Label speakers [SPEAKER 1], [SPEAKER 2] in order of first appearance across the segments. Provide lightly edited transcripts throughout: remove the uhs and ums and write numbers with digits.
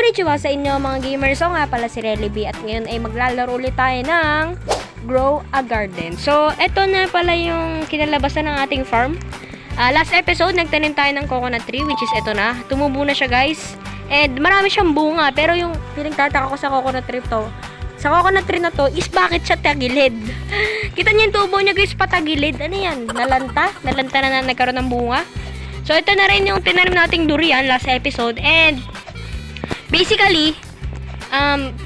[SPEAKER 1] Konnichiwa sa inyo mga gamers. So nga pala si Relly B at ngayon ay maglalaro ulit tayo ng Grow a Garden. So eto na pala yung kinalabasan ng ating farm. Last episode nagtanim tayo ng coconut tree, which is eto na. Tumubo na siya guys. And marami siyang bunga, pero yung pinagtataka ko sa coconut tree to, sa coconut tree na to is bakit siya tagilid. Kita niyo yung tubo niya guys, patagilid. Ano yan? Nalanta na nagkaroon ng bunga. So ito na rin yung tinanim nating durian last episode. And basically,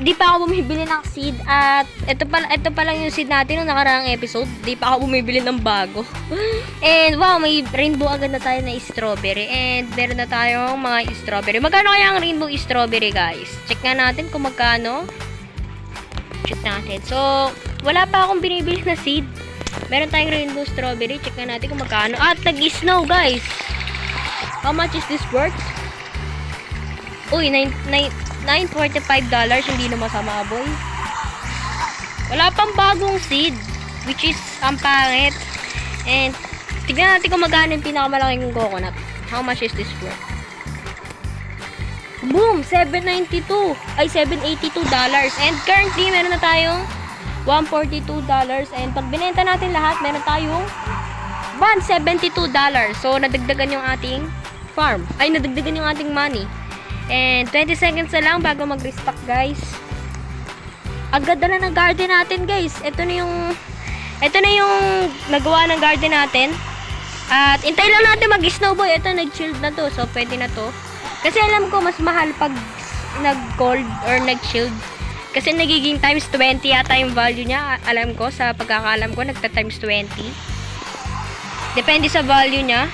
[SPEAKER 1] di pa ako bumibili ng seed at ito pa lang yung seed natin nung nakaraang episode. Di pa ako bumibili ng bago. And wow, may rainbow agad na tayo na strawberry and meron na tayong mga strawberry. Magkano kaya ang rainbow strawberry guys? Check nga natin kung magkano. Check natin. So, wala pa akong binibili na seed. Meron tayong rainbow strawberry. Check nga natin kung magkano. At nag-snow guys. How much is this worth? Uy, $9.45. Hindi na masama, boy. Wala pang bagong seed, which is ang pangit. And tignan natin kung magkano yung pinakamalaking coconut. How much is this worth? Boom! $7.82. Ay, $7.82. And currently, meron na tayong $142. And pag binenta natin lahat, meron tayong $172. So, nadagdagan yung ating farm. Ay, nadagdagan yung ating money. And 20 seconds na lang bago mag-restock guys. Agad na ng garden natin guys. Ito na yung nagawa ng garden natin. At intay lang natin mag-snowboy. Ito nag-chilled na to. So pwede na to. Kasi alam ko mas mahal pag nag-cold or nag-chilled. Kasi nagiging times 20 yata yung value niya. Alam ko, sa pagkakaalam ko nagta-times 20. Depende sa value niya.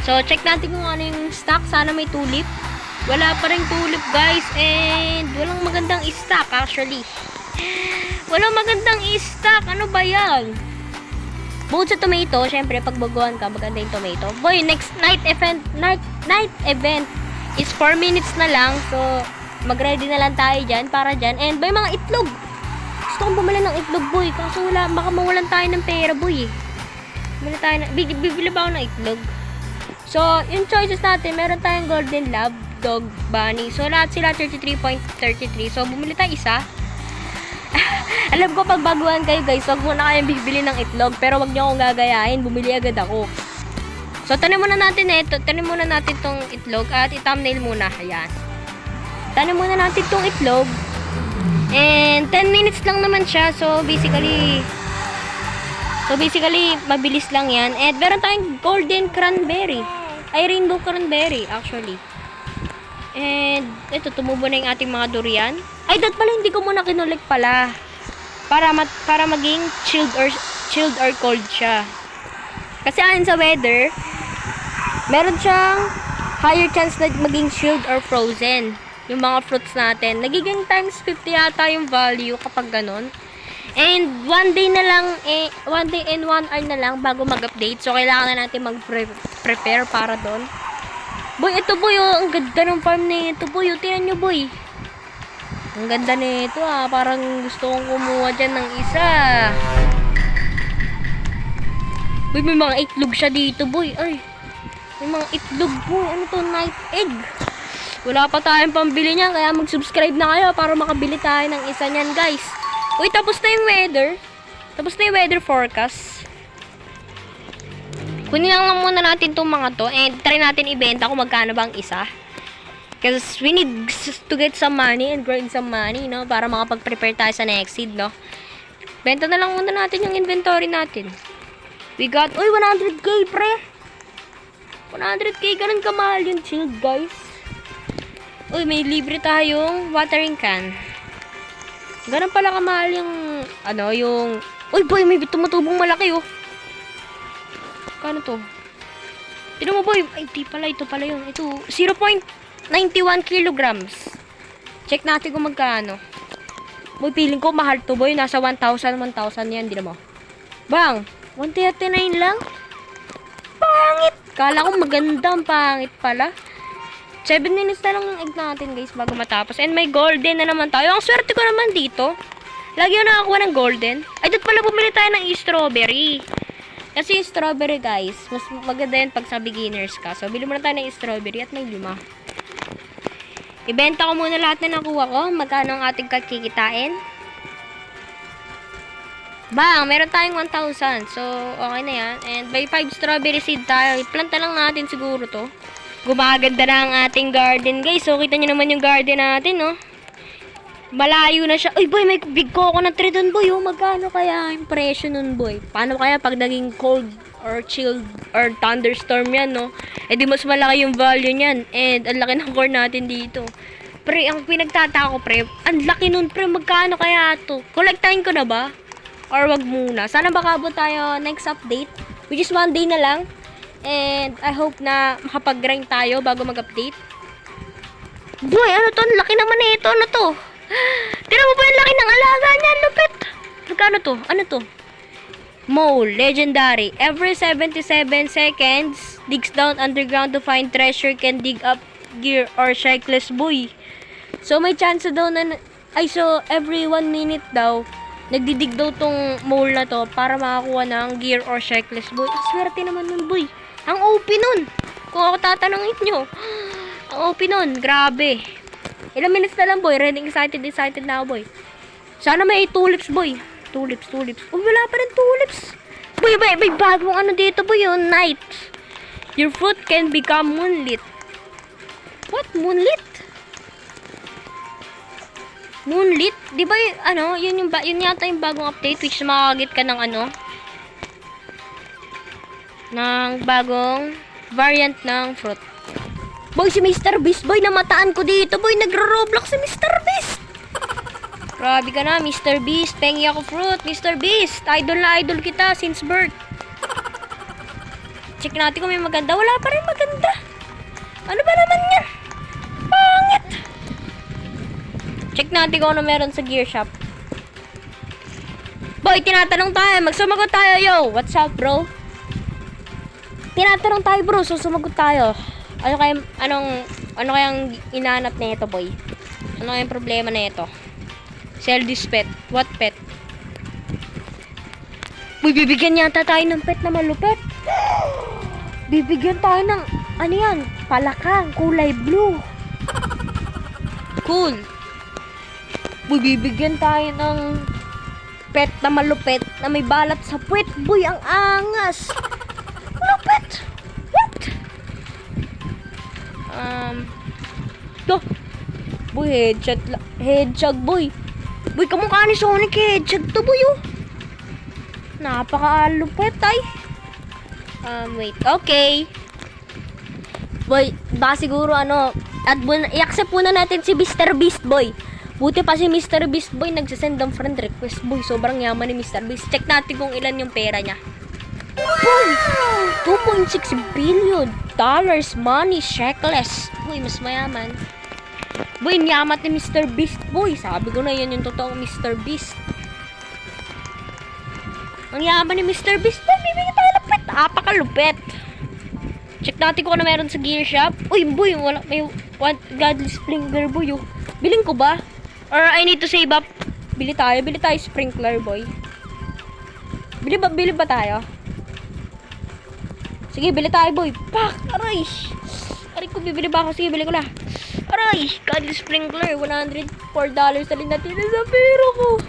[SPEAKER 1] So check natin kung ano yung stock. Sana may tulip. Wala pa rin tulip guys, and walang magandang stock actually. Walang magandang stock, ano ba yan? Bukod sa tomato, syempre pag baguhan ka, maganda yung tomato. Boy, next night event is 4 minutes na lang, so mag-ready na lang tayo dyan, para dyan. And boy, mga itlog. Gusto kong bumili ng itlog boy, kaso wala, baka mawalan tayo ng pera boy. Bibili ba ako ng itlog? So, yung choices natin, meron tayong golden lab, dog, bunny. So, lahat sila 33.33. So, bumili tayo isa. Alam ko, pag baguhan kayo guys, wag muna kayong bibili ng itlog. Pero wag nyo akong gagayahin, bumili agad ako. So, tanim muna natin tong itlog at i-thumbnail muna. Ayan. Tanim muna natin tong itlog. And 10 minutes lang naman siya. So, basically, mabilis lang yan. And meron tayong golden cranberry. Ay, rainbow cranberry, actually. And, ito, tumubo na yung ating mga durian. Ay, dat pala, hindi ko muna kinulik pala. Para maging chilled or cold siya. Kasi ayon sa weather, meron siyang higher chance na maging chilled or frozen. Yung mga fruits natin. Nagiging times 50 yata yung value kapag ganon. And, 1 day and 1 hour na lang bago mag-update. So, kailangan na natin mag-prepare para doon. Boy, ito boy, oh. Ang ganda ng farm na ito boy. Tingnan nyo boy. Ang ganda na ito Parang gusto kong kumuha dyan ng isa. Boy, may mga itlog siya dito boy. Ay, may mga itlog boy. Ano to? Night egg. Wala pa tayong pambili niyan. Kaya mag-subscribe na kayo para makabili tayo ng isa niyan guys. Uy, tapos na yung weather. Tapos na yung weather forecast. Kunin lang muna natin itong mga to. And try natin ibenta kung magkano bang isa. Because we need to get some money and grind some money, no? Para makapag-prepare tayo sa next seed, no? Benta na lang muna natin yung inventory natin. We got, uy, 100k, pre! 100k, ganun kamahal yung chilled, guys. Uy, may libre tayong watering can. Ganun pala kamahal yung, uy boy, may tumutubong malaki, oh. Kano to? Tignan mo, boy. Ay, di pala, ito pala yun. Ito, 0.91 kilograms. Check natin kung magkano. Boy, feeling ko mahal to, boy. Nasa 1,000 yan, di na mo. Bang, 139 lang? Pangit! Kala ko maganda, ang pangit pala. 7 minutes na lang yung egg natin guys bago matapos. And may golden na naman tayo. Ang swerte ko naman dito. Lagi yung nakakuha ng golden. Ay, doon pala bumili tayo ng strawberry. Kasi yung strawberry guys, mas maganda yan pag sa beginners ka. So, bili muna tayo ng strawberry at may 5. Ibenta ko muna lahat na nakuha ko. Magkano ang ating kikitain? Bang! Meron tayong 1,000. So, okay na yan. And by 5 strawberry seed tayo. Iplanta lang natin siguro to. Gumaganda na ang ating garden, guys. So, kita nyo naman yung garden natin, no? Malayo na siya. Uy, boy, may big coconut tree dun, boy. Oh, magkano kaya yung presyo nun, boy? Paano kaya pag naging cold or chilled or thunderstorm yan, no? Eh, di mas malaki yung value niyan. And, ang laki ng core natin dito. Pre, ang pinagtataka ko, pre, ang laki nun, pre. Magkano kaya to? Kolektahin ko na ba? Or wag muna. Sana makabot tayo next update. Which is 1 day na lang. And I hope na makapag-grind tayo bago mag-update. Boy, ano to? Ang laki naman na ito. Ano to? Tira mo ba yung laki ng alaga niya? Lupit. Magkano to? Ano to? Mole. Legendary. Every 77 seconds, digs down underground to find treasure, can dig up gear or cyclist, boy. So, may chance daw na... Ay, so, every 1 minute daw, nagdidig daw tong mole na to para makakuha ng gear or checklist, boy. Ang swerte naman nun, boy. Ang OP nun. Kung ako tatanungin nyo. Ang OP nun. Grabe. Ilang minutes na lang, boy. Ready, excited na ako, boy. Sana may tulips, boy. Tulips. Uy, wala pa rin tulips. Boy, may bagong ano dito, boy. Yung night. Your fruit can become moonlit. What? Moonlit? Moonlit? Di ba yun yata yung bagong update which makakagit ka ng ng bagong variant ng fruit. Boy, si Mr. Beast, boy, namataan ko dito, boy, nagro-roblox si Mr. Beast. Grabe ka na, Mr. Beast, pengi ako fruit, Mr. Beast, idol na idol kita since birth. Check natin kung may maganda, wala pa rin maganda. Ano ba naman yan? Pangit. Check natin kung ano meron sa gear shop. Boy, tinatanong tayo. Magsumagot tayo, yo. What's up, bro? Tinatanong tayo, bro. So, sumagot tayo. Ano kayang inaanap na ito, boy? Ano kayang problema na ito? Sell this pet. What pet? Boy, bibigyan yata tayo ng pet na malupet. Bibigyan tayo ng, ano yan? Palakang. Kulay blue. Cool. Boy, bibigyan tayo ng pet na malupet na may balat sa puwet. Boy, ang angas. Lupet. What? To. Boy, headshot, boy. Boy, kamukha ni Sonic, headshot to, boy, oh. Napaka-lupet, ay. Wait. Okay. Boy, baka siguro, i-accept muna natin si Mr. Beast, boy. Buti pa si Mr. Beast, boy, nagsasend ng friend request, boy. Sobrang yaman ni Mr. Beast. Check natin kung ilan yung pera niya. Boy! 2.6 billion dollars money checklist. Boy, mas mayaman. Boy, yaman ni Mr. Beast, boy. Sabi ko na, yan yung totoong Mr. Beast. Ang yaman ni Mr. Beast, boy. Bibigyan tayo lupet. Apakalupet. Check natin kung ano meron sa gear shop. Uy, boy, may godly sprinkler, boy. Oh. Biling ko ba? Or I need to save up. Bili tayo sprinkler, boy. Bili ba tayo? Sige, bili tayo, boy. Pak! Aray! Aray ko, bibili ba ako? Sige, bili ko na. Aray! Godly sprinkler. $104 na natin sa pera ko.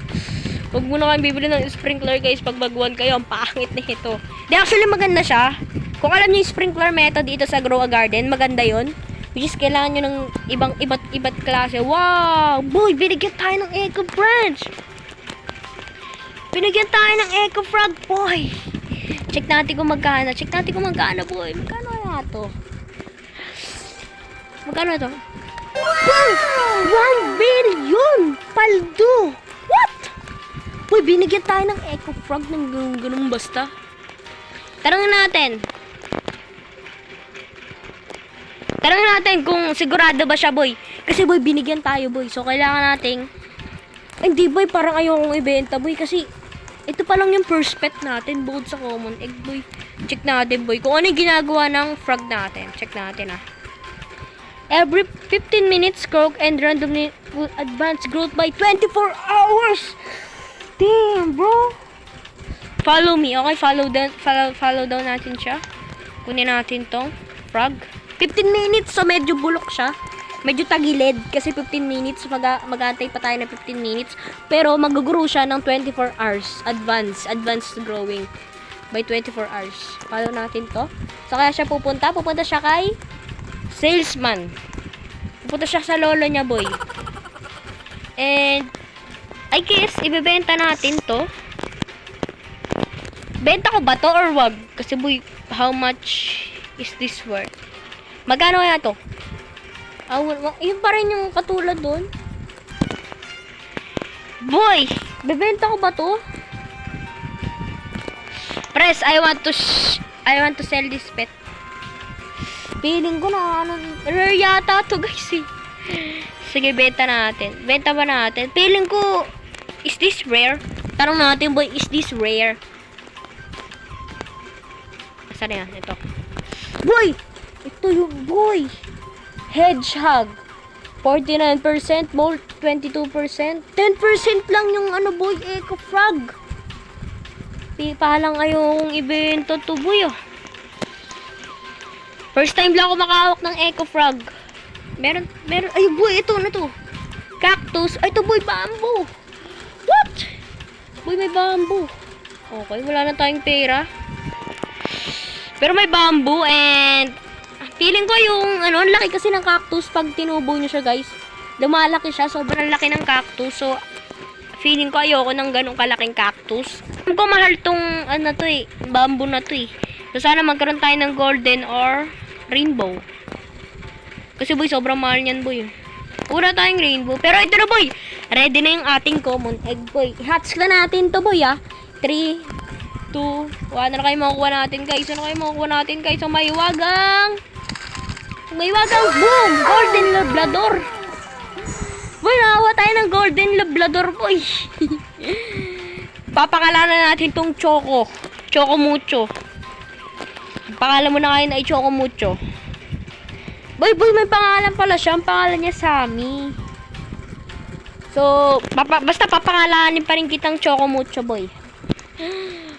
[SPEAKER 1] Huwag muna kayong bibili ng sprinkler, guys. Pag baguhan kayo, ang pangit na ito. Di, actually, maganda siya. Kung alam niyo yung sprinkler method dito sa Grow a Garden, maganda yon. Which is, kailangan nyo ng iba't klase. Wow! Boy, binigyan tayo ng Eco Branch! Binigyan tayo ng Eco Frog, boy! Check natin kung magkano. Boy. Magkano kaya ito? Magkano ito? Wow! 1 billion! Paldo! What? Boy, binigyan tayo ng Eco Frog ng ganun basta. Tanungin natin kung sigurado ba siya, boy. Kasi, boy, binigyan tayo, boy. So, kailangan nating... Hindi, boy, parang ayokong ibenta, boy. Kasi, ito pa lang yung first pet natin, bukod sa common egg, boy. Check natin, boy. Kung ano yung ginagawa ng frog natin. Check natin, Every 15 minutes, growth and randomly will advance growth by 24 hours. Damn, bro. Follow me, okay? Follow down natin siya. Kunin natin tong frog. 15 minutes, so medyo bulok siya. medyo tagilid kasi 15 minutes. Mag-aantay pa tayo ng 15 minutes. Pero mag-grow siya ng 24 hours. Advanced growing. By 24 hours. Follow natin to. So, kaya siya pupunta. Pupunta siya kay salesman. Pupunta siya sa lolo niya, boy. And, I guess, ibebenta natin to. Benta ko ba to or wag? Kasi, boy, how much is this worth? Magkano kaya to? Yun pa rin yung katulad doon. Boy, bebenta ko ba to? Press, I want to sell this pet. Feeling ko na rare yata to, guys, eh. Sige, benta natin. Benta ba natin? Feeling ko, is this rare? Tanong natin, boy, is this rare? Saan yan? Ito. Boy! Ito yung boy! Hedgehog. 49%, molt 22%. 10% lang yung boy, eco frog. Palang ayong ibento to, boy, oh. First time lang ako makahawak ng eco frog. Meron, ay boy, ito na to. Cactus. Ay, ito boy, bamboo. What? Boy, may bamboo. Okay, wala na tayong pera. Pero may bamboo and feeling ko yung ang laki kasi ng cactus pag tinubo nyo siya, guys. Lumalaki siya, sobrang laki ng cactus. So, feeling ko ayoko ng ganong kalaking cactus. Alam ko mahal tong bamboo na to eh. So, sana magkaroon tayo ng golden or rainbow. Kasi boy, sobrang mahal niyan, boy. Pura tayong rainbow. Pero ito na, boy. Ready na yung ating common egg, boy. Hatch na natin to, boy, ah. 3, 2, 1. Ano kayo makukuha natin, guys? So, may wagang boom! Golden Labrador. Boy, nakakuha tayo ng Golden Labrador, boy. Papakalanan natin tong Choco Mucho. Pangalan mo na kayo na Choco Mucho. Boy, may pangalan pala siya. Ang pangalan niya, Sammy. So, basta papangalanin pa rin kitang Choco Mucho, boy.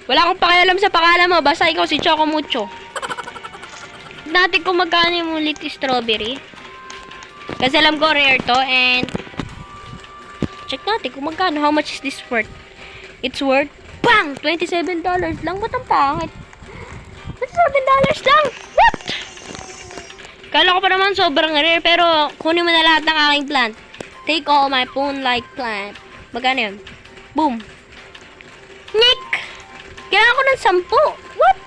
[SPEAKER 1] Wala akong pakialam sa pangalan mo. Basta ikaw si Choco Mucho. Natin kung magkano yung ulit strawberry. Kasi alam ko rare to. And check natin kung magkano. How much is this worth? It's worth, bang! $27 lang. Ba't ang pangit? $27 lang. What? Kala ko pa naman sobrang rare. Pero kunin mo na lahat ng aking plant. Take all my phone-like plant. Magkano yun? Boom. Nick! Kailangan ko ng 10. What?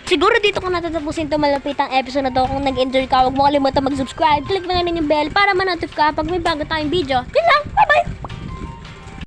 [SPEAKER 1] Siguro dito ko natatapusin ito malapit ang episode na to. Kung nag-enjoy ka, huwag mo kalimutan mag-subscribe. Click na nga rin yung bell para ma-notify ka pag may bago tayong video. Yun lang!